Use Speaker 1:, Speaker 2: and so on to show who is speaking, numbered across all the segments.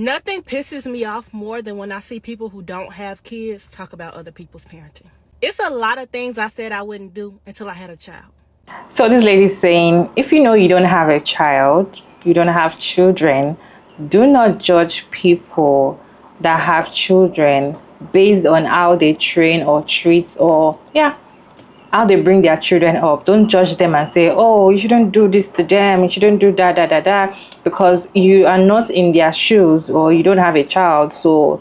Speaker 1: Nothing pisses me off more than when I see people who don't have kids talk about other people's parenting. It's a lot of things I said I wouldn't do until I had a child.
Speaker 2: So this lady's saying, if you know you don't have a child, you don't have children, do not judge people that have children based on how they train or treat or how they bring their children up. Don't judge them and say, oh, you shouldn't do this to them, you shouldn't do that, because you are not in their shoes or you don't have a child. So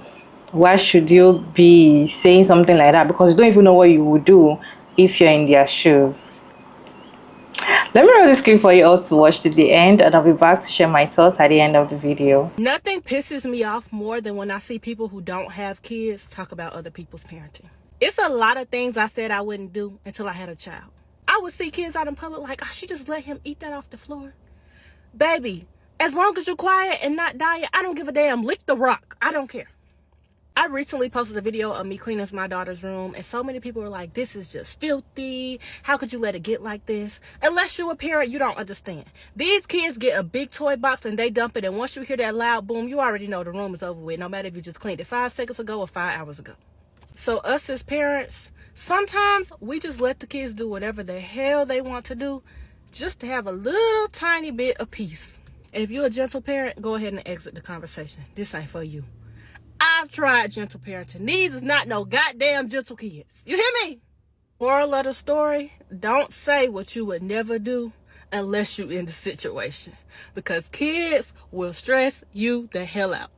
Speaker 2: why should you be saying something like that? Because you don't even know what you would do if you're in their shoes. Let me roll this clip for you all to watch to the end, and I'll be back to share my thoughts at the end of the video.
Speaker 1: Nothing pisses me off more than when I see people who don't have kids talk about other people's parenting. It's a lot of things I said I wouldn't do until I had a child. I would see kids out in public like, oh, she just let him eat that off the floor. Baby, as long as you're quiet and not dying, I don't give a damn. Lick the rock. I don't care. I recently posted a video of me cleaning my daughter's room, and so many people were like, this is just filthy. How could you let it get like this? Unless you're a parent, you don't understand. These kids get a big toy box and they dump it, and once you hear that loud boom, you already know the room is over with, no matter if you just cleaned it 5 seconds ago or 5 hours ago. So us as parents, sometimes we just let the kids do whatever the hell they want to do just to have a little tiny bit of peace. And if you're a gentle parent, go ahead and exit the conversation. This ain't for you. I've tried gentle parenting. These is not no goddamn gentle kids. You hear me? Moral of the story, don't say what you would never do unless you in the situation. Because kids will stress you the hell out.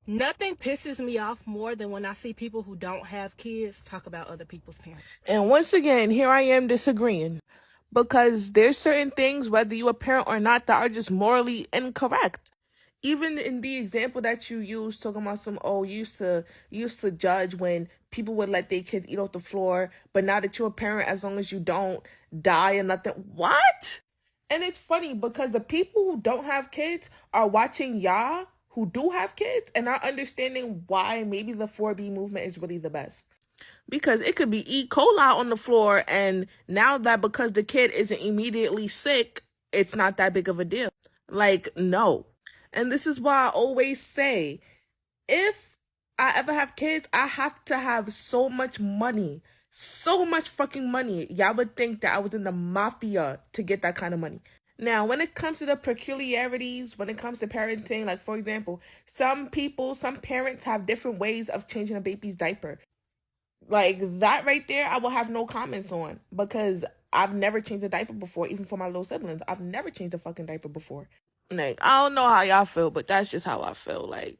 Speaker 1: Nothing pisses me off more than when I see people who don't have kids talk about other people's parents.
Speaker 3: And once again, here I am disagreeing. Because there's certain things, whether you're a parent or not, that are just morally incorrect. Even in the example that you used, talking about you used to judge when people would let their kids eat off the floor, but now that you're a parent, as long as you don't die and nothing. What? And it's funny because the people who don't have kids are watching y'all who do have kids and not understanding why maybe the 4B movement is really the best. Because it could be E. coli on the floor, and now that because the kid isn't immediately sick, it's not that big of a deal. Like, no. And this is why I always say, if I ever have kids, I have to have so much money. So much fucking money. Y'all would think that I was in the mafia to get that kind of money. Now, when it comes to the peculiarities, when it comes to parenting, like, for example, some parents have different ways of changing a baby's diaper. Like, that right there, I will have no comments on, because I've never changed a diaper before, even for my little siblings. I've never changed a fucking diaper before. Like, I don't know how y'all feel, but that's just how I feel. Like,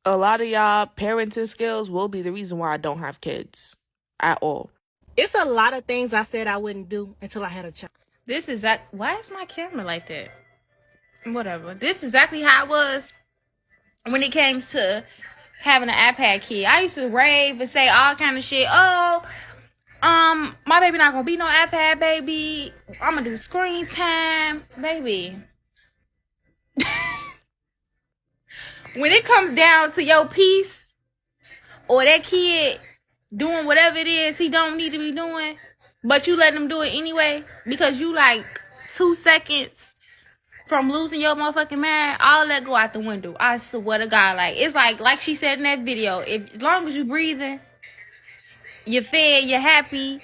Speaker 3: a lot of y'all parenting skills will be the reason why I don't have kids at all.
Speaker 1: It's a lot of things I said I wouldn't do until I had a child.
Speaker 4: Why is my camera like that? Whatever. This is exactly how it was when it came to having an iPad kid. I used to rave and say all kind of shit. Oh, my baby not gonna be no iPad baby. I'm gonna do screen time, baby. When it comes down to your piece or that kid doing whatever it is he don't need to be doing, but you let him do it anyway because you like 2 seconds from losing your motherfucking mind, all that go out the window. I swear to God, like, it's like she said in that video, as long as you breathing, you're fed, you're happy,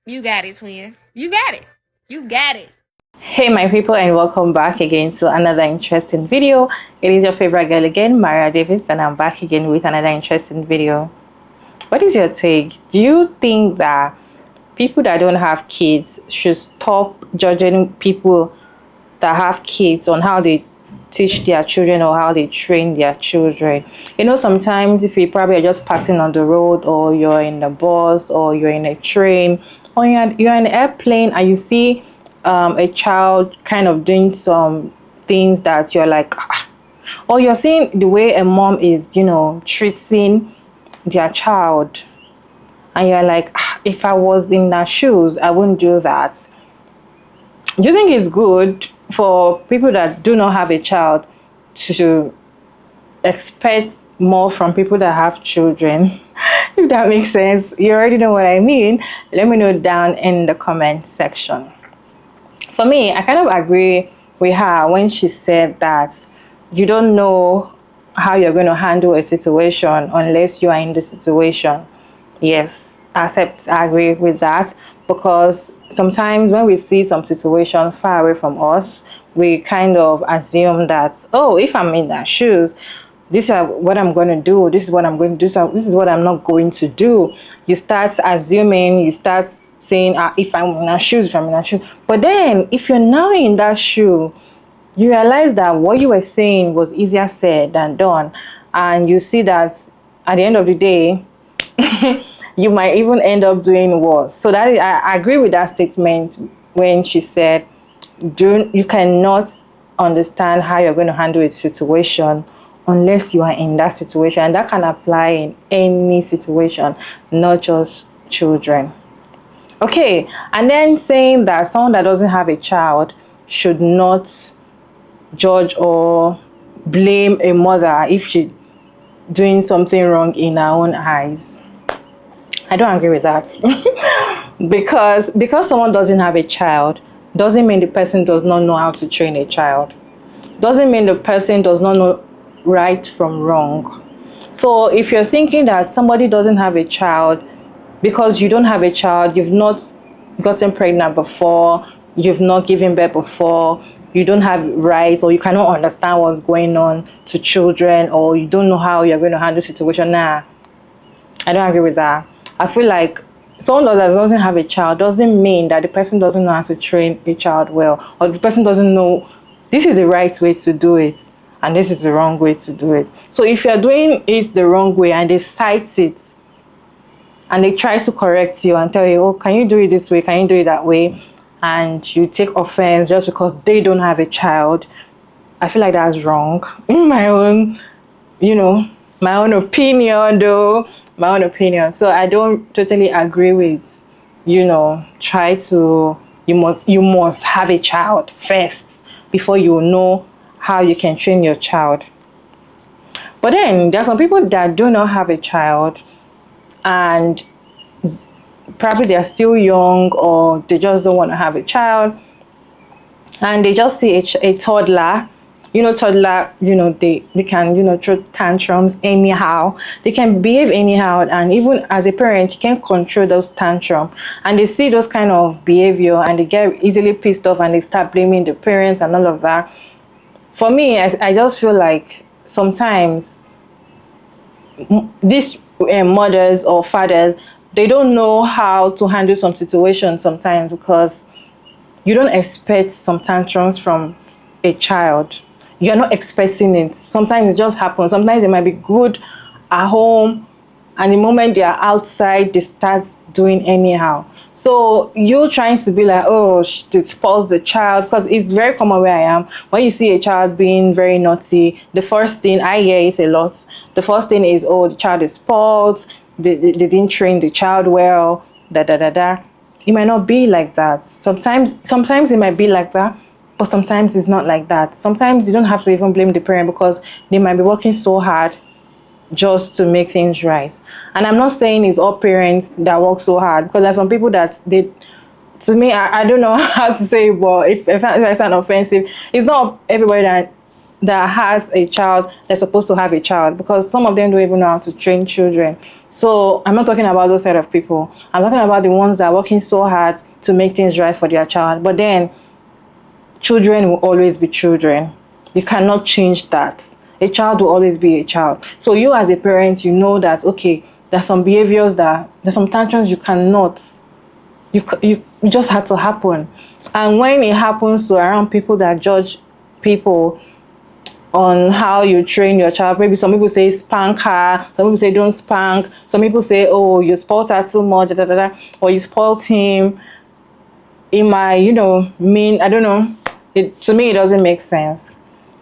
Speaker 4: you got it, twin. You got it. You got it.
Speaker 2: Hey my people, and welcome back again to another interesting video. It is your favorite girl again, Maria Davis, and I'm back again with another interesting video. What is your take? Do you think that people that don't have kids should stop judging people that have kids on how they teach their children or how they train their children? You know, sometimes if you probably are just passing on the road, or you're in the bus, or you're in a train, or you're in an airplane, and you see a child kind of doing some things that you're like, or you're seeing the way a mom is, you know, treating their child, and you're like, if I was in their shoes, I wouldn't do that. Do you think it's good for people that do not have a child to expect more from people that have children? If that makes sense, you already know what I mean. Let me know down in the comment section. For me, I kind of agree with her when she said that you don't know how you're going to handle a situation unless you are in the situation. Yes, I agree with that, because sometimes when we see some situation far away from us, we kind of assume that, oh, if I'm in that shoes, this is what I'm going to do, this is what I'm going to do, so this is what I'm not going to do. You start assuming, you start saying, if I'm in that shoes, if I'm in that shoe. But then if you're now in that shoe, you realize that what you were saying was easier said than done, and you see that at the end of the day you might even end up doing worse. So that I agree with that statement when she said you cannot understand how you're going to handle a situation unless you are in that situation, and that can apply in any situation, not just children. Okay, and then saying that someone that doesn't have a child should not judge or blame a mother if she's doing something wrong in her own eyes. I don't agree with that. because someone doesn't have a child doesn't mean the person does not know how to train a child. Doesn't mean the person does not know right from wrong. So if you're thinking that somebody doesn't have a child because you don't have a child, you've not gotten pregnant before, you've not given birth before, you don't have rights, or you cannot understand what's going on to children, or you don't know how you're going to handle the situation, nah, I don't agree with that. I feel like someone that doesn't have a child doesn't mean that the person doesn't know how to train a child well, or the person doesn't know this is the right way to do it and this is the wrong way to do it. So if you're doing it the wrong way and they cite it and they try to correct you and tell you, oh, can you do it this way, can you do it that way, and you take offense just because they don't have a child, I feel like that's wrong. In my own, my own opinion though, my own opinion. So I don't totally agree with, you must have a child first before you know how you can train your child. But then there are some people that do not have a child, and probably they are still young, or they just don't want to have a child, and they just see a toddler. Toddler, they can, throw tantrums anyhow. They can behave anyhow, and even as a parent, you can't control those tantrums. And they see those kind of behavior, and they get easily pissed off, and they start blaming the parents and all of that. For me, I just feel like sometimes these mothers or fathers, they don't know how to handle some situations sometimes, because you don't expect some tantrums from a child. You're not expecting it. Sometimes it just happens. Sometimes it might be good at home, and the moment they are outside, they start doing anyhow. So you trying to be like, oh, it spoils the child, because it's very common where I am. When you see a child being very naughty, the first thing I hear is a lot. The first thing is, oh, the child is spoiled. They didn't train the child well. Da da da da. It might not be like that. Sometimes it might be like that, but sometimes it's not like that. Sometimes you don't have to even blame the parent, because they might be working so hard just to make things right. And I'm not saying it's all parents that work so hard, because there's some people that to me, I don't know how to say it, but if I sound offensive, it's not everybody that has a child that's supposed to have a child, because some of them don't even know how to train children. So I'm not talking about those set of people. I'm talking about the ones that are working so hard to make things right for their child. But then children will always be children. You cannot change that. A child will always be a child. So you as a parent, you know that, okay, there's some behaviors, there's some tantrums you cannot, you just had to happen. And when it happens to around people that judge people on how you train your child, maybe some people say spank her, some people say don't spank, some people say, oh, you spoiled her too much, da, da, da, or you spoiled him. It might, mean, I don't know. To me, it doesn't make sense.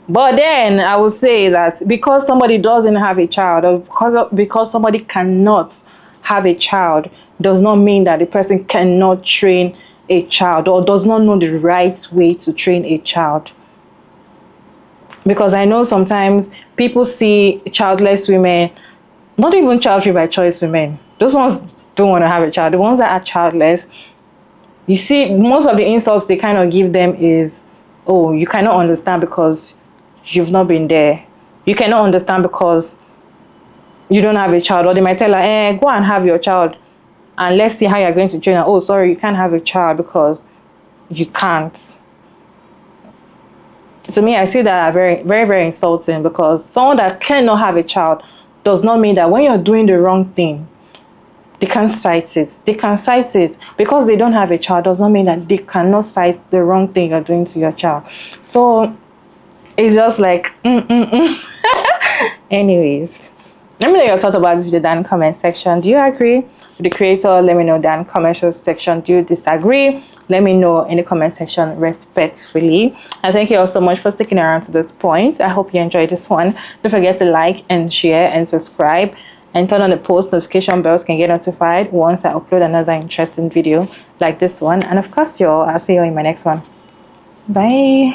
Speaker 2: But then I would say that because somebody doesn't have a child, or because somebody cannot have a child, does not mean that the person cannot train a child, or does not know the right way to train a child. Because I know sometimes people see childless women, not even child-free by choice women. Those ones don't want to have a child. The ones that are childless, you see, most of the insults they kind of give them is, oh, you cannot understand because you've not been there. you cannot understand because you don't have a child, or they might tell her, go and have your child and let's see how you're going to train her. Oh, sorry, you can't have a child because you can't. To me, I see that very, very, very insulting, because someone that cannot have a child does not mean that when you're doing the wrong thing, they can cite it. They can cite it because they don't have a child does not mean that they cannot cite the wrong thing you're doing to your child. So it's just like, Anyways, let me know your thoughts about this video down in the comment section. Do you agree with the creator? Let me know down in the comment section. Do you disagree? Let me know in the comment section respectfully. And thank you all so much for sticking around to this point. I hope you enjoyed this one. Don't forget to like and share and subscribe and turn on the post notification bells so you can get notified once I upload another interesting video like this one. And of course, y'all, I'll see you in my next one. Bye.